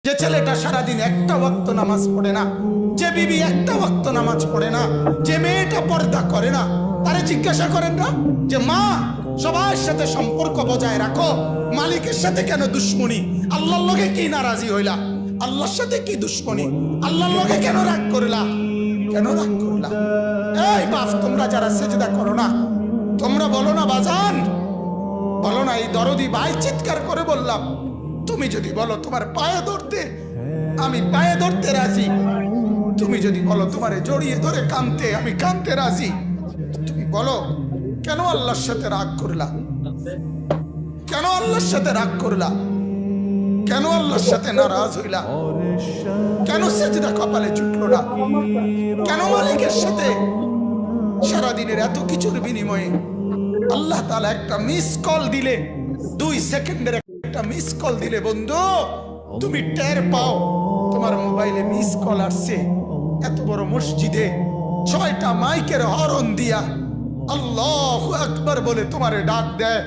যে ছেলেটা সারাদিন একটা ওয়াক্ত নামাজ পড়ে না, যে বিবি একটা ওয়াক্ত নামাজ পড়ে না, যে মেয়েটা পর্দা করে না, তারে জিজ্ঞাসা করেন না যে মা সবার সাথে সম্পর্ক বজায় রাখো, মালিকের সাথে কেন দুশ্মনী? আল্লাহর লগে কি নারাজি হইলা? আল্লাহর সাথে কি দুশ্মনী? আল্লাহর লগে কেন রাগ করলা? কেন রাগ করলা? এই বাপ, তোমরা যারা সেজদা করো না, তোমরা বলো না বাজান, বলো না এই দরদি ভাই চিৎকার করে বললাম, তুমি যদি বলো তোমার পায়ে ধরতে, আমি পায়ে ধরতে রাজি। তুমি যদি বলো তোমারে জড়িয়ে ধরে কাঁদতে, আমি কাঁদতে রাজি। তুমি বলো কেন আল্লাহর সাথে রাগ করলা? কেন আল্লাহর সাথে রাগ করলা? কেন আল্লাহর সাথে নারাজ হইলা? কেন সেজদা কপালে জুটলো না? কেন মালিকের সাথে সারাদিনের এত কিছুর বিনিময়ে আল্লাহ তাআলা একটা মিস কল দিলে, 2 সেকেন্ডের একটা মিস কল দিলে বন্ধু তুমি টের পাও তোমার মোবাইলে মিস কল আসছে। এত বড় মসজিদে 6টা মাইকের হরন দিয়া আল্লাহু আকবার বলে তোমারে ডাক দেয়,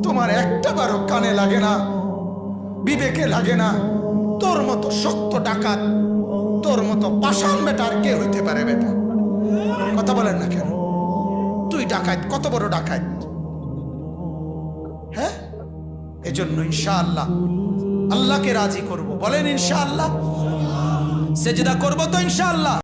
তোমার একটা বারও কানে লাগে না, বিবেকে লাগে না। তোর মতো শক্ত ডাকাত, তোর মতো পাষাণ বেটার কে হইতে পারে? বেটা কথা বলেন না কেন? তুই ডাকাত, কত বড় ডাকাত? হ্যাঁ, এজন্য ইনশাআল্লাহ আল্লাহকে রাজি করব। বলেন ইনশাআল্লাহ। সেজদা করব তো ইনশাআল্লাহ।